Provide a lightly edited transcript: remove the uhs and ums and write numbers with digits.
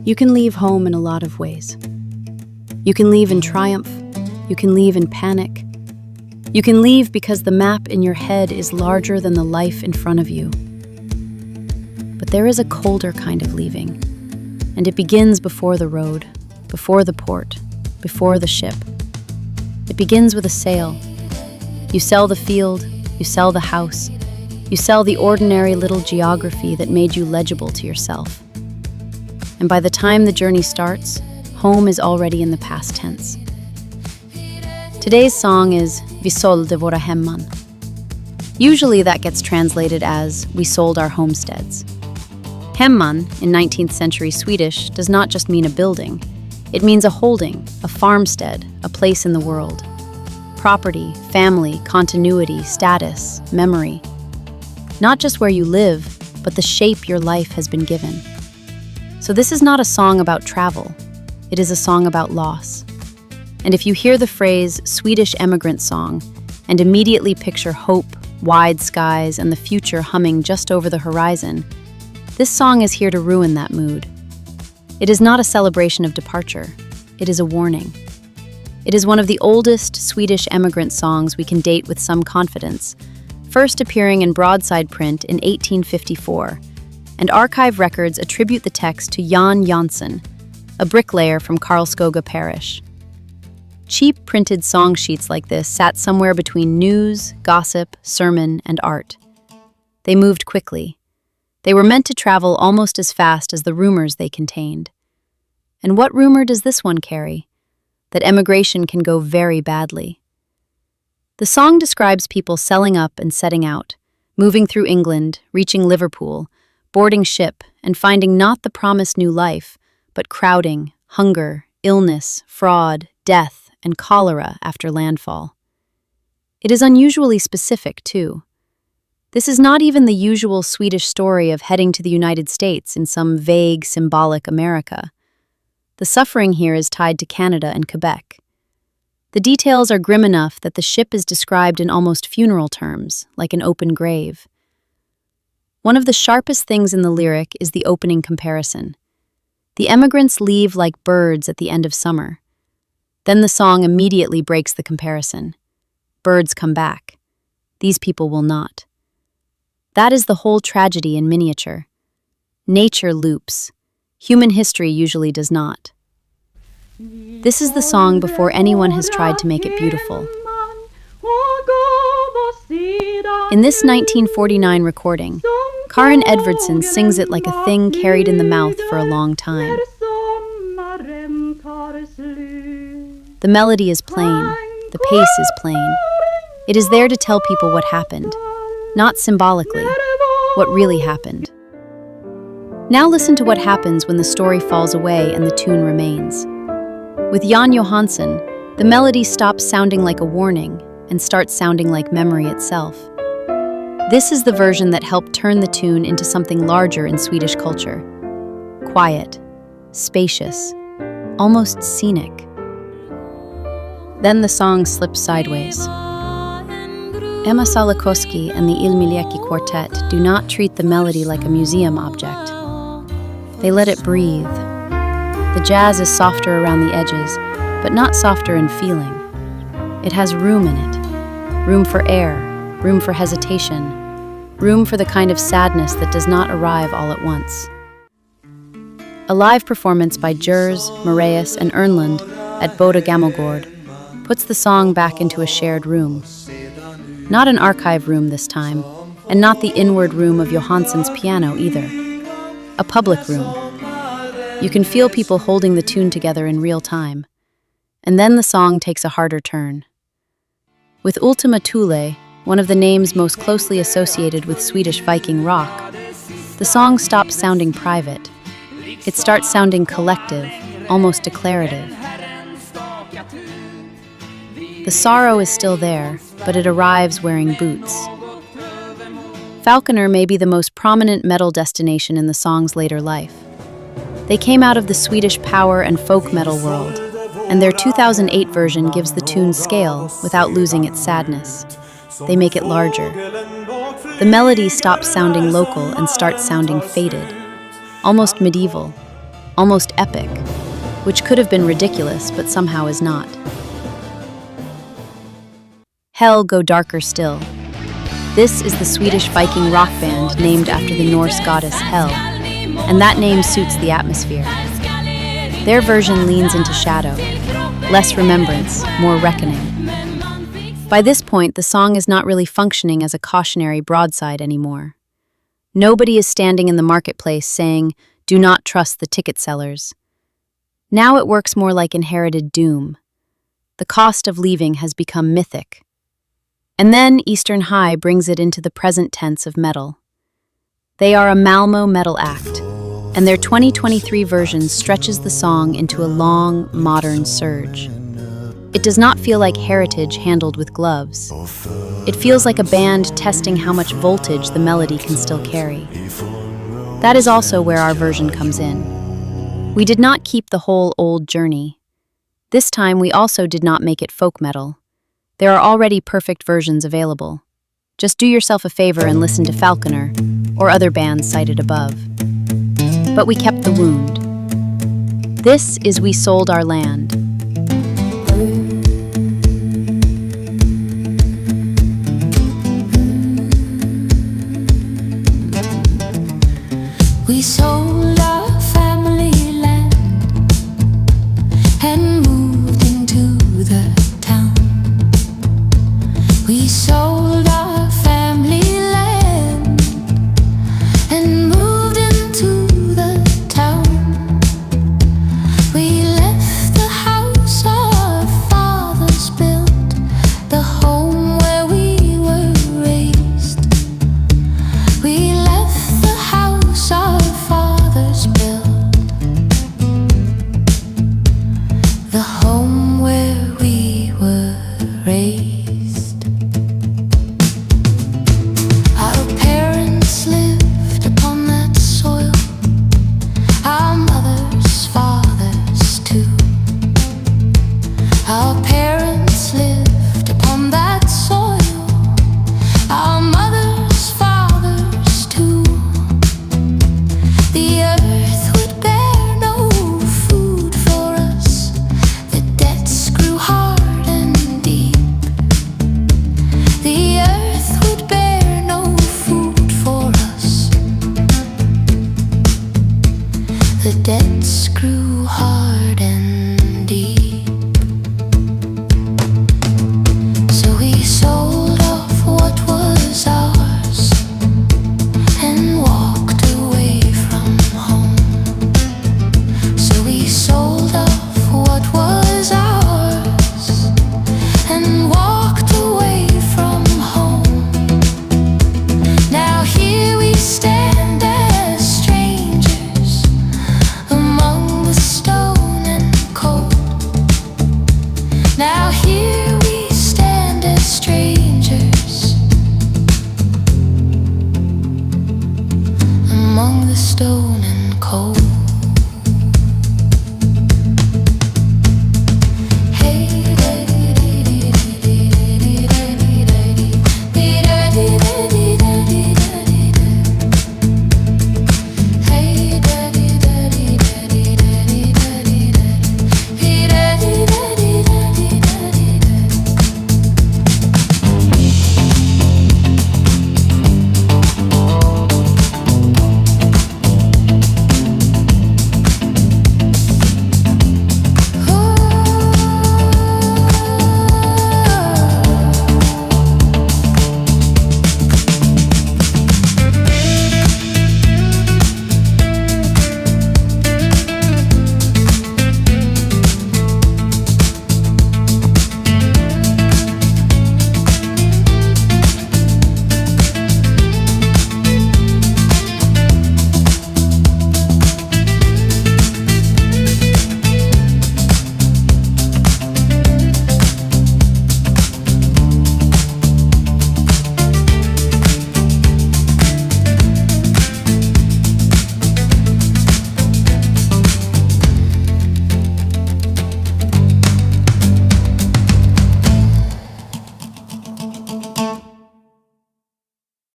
You can leave home in a lot of ways. You can leave in triumph. You can leave in panic. You can leave because the map in your head is larger than the life in front of you. But there is a colder kind of leaving, and it begins before the road, before the port, before the ship. It begins with a sale. You sell the field, you sell the house, you sell the ordinary little geography that made you legible to yourself. And by the time the journey starts, home is already in the past tense. Today's song is We Sold Our Hemman. Usually that gets translated as We Sold Our Homesteads. Hemman, in 19th century Swedish, does not just mean a building. It means a holding, a farmstead, a place in the world. Property, family, continuity, status, memory. Not just where you live, but the shape your life has been given. So this is not a song about travel. It is a song about loss. And if you hear the phrase Swedish emigrant song and immediately picture hope, wide skies, and the future humming just over the horizon, this song is here to ruin that mood. It is not a celebration of departure. It is a warning. It is one of the oldest Swedish emigrant songs we can date with some confidence, first appearing in broadside print in 1854, and archive records attribute the text to Jan Jansson, a bricklayer from Carlskoga parish. Cheap printed song sheets like this sat somewhere between news, gossip, sermon, and art. They moved quickly. They were meant to travel almost as fast as the rumors they contained. And what rumor does this one carry? That emigration can go very badly. The song describes people selling up and setting out, moving through England, reaching Liverpool, boarding ship, and finding not the promised new life, but crowding, hunger, illness, fraud, death, and cholera after landfall. It is unusually specific, too. This is not even the usual Swedish story of heading to the United States in some vague, symbolic America. The suffering here is tied to Canada and Québec. The details are grim enough that the ship is described in almost funeral terms, like an open grave. One of the sharpest things in the lyric is the opening comparison. The emigrants leave like birds at the end of summer. Then the song immediately breaks the comparison. Birds come back. These people will not. That is the whole tragedy in miniature. Nature loops. Human history usually does not. This is the song before anyone has tried to make it beautiful. In this 1949 recording, Karin Edvardsson sings it like a thing carried in the mouth for a long time. The melody is plain, the pace is plain. It is there to tell people what happened, not symbolically, what really happened. Now listen to what happens when the story falls away and the tune remains. With Jan Johansson, the melody stops sounding like a warning and starts sounding like memory itself. This is the version that helped turn the tune into something larger in Swedish culture. Quiet, spacious, almost scenic. Then the song slips sideways. Emma Salakoski and the Ilmiljeki Quartet do not treat the melody like a museum object. They let it breathe. The jazz is softer around the edges, but not softer in feeling. It has room in it. Room for air, room for hesitation, room for the kind of sadness that does not arrive all at once. A live performance by Gers, Moraeus, and Ernlund at Båda Gammelgård puts the song back into a shared room. Not an archive room this time, and not the inward room of Johansson's piano either. A public room. You can feel people holding the tune together in real time. And then the song takes a harder turn. With Ultima Thule, one of the names most closely associated with Swedish Viking rock, the song stops sounding private. It starts sounding collective, almost declarative. The sorrow is still there, but it arrives wearing boots. Falconer may be the most prominent metal destination in the song's later life. They came out of the Swedish power and folk metal world, and their 2008 version gives the tune scale without losing its sadness. They make it larger. The melody stops sounding local and starts sounding faded, almost medieval. almost epic, which could have been ridiculous but somehow is not. Hell Go Darker Still. This is the Swedish Viking rock band named after the Norse goddess Hel, and that name suits the atmosphere. Their version leans into shadow, less remembrance, more reckoning. By this point, the song is not really functioning as a cautionary broadside anymore. Nobody is standing in the marketplace saying, "Do not trust the ticket sellers." Now it works more like inherited doom. The cost of leaving has become mythic. And then Eastern High brings it into the present tense of metal. They are a Malmo metal act, and their 2023 version stretches the song into a long, modern surge. It does not feel like heritage handled with gloves. It feels like a band testing how much voltage the melody can still carry. That is also where our version comes in. We did not keep the whole old journey. This time we also did not make it folk metal. There are already perfect versions available. Just do yourself a favor and listen to Falconer or other bands cited above. But we kept the wound. This is We Sold Our Land. We sold our family land and moved into the town. We sold our family land and moved into the town. We left the house our fathers built, the home where we were raised. We left the house our fathers built, the home where we were raised. Our parents lived upon that soil, our mothers, fathers too. Our parents lived upon that soil, our mothers, fathers too. The earth would bear no food for us. The debts grew hard and deep. The earth would bear no food for us. The debts grew hard and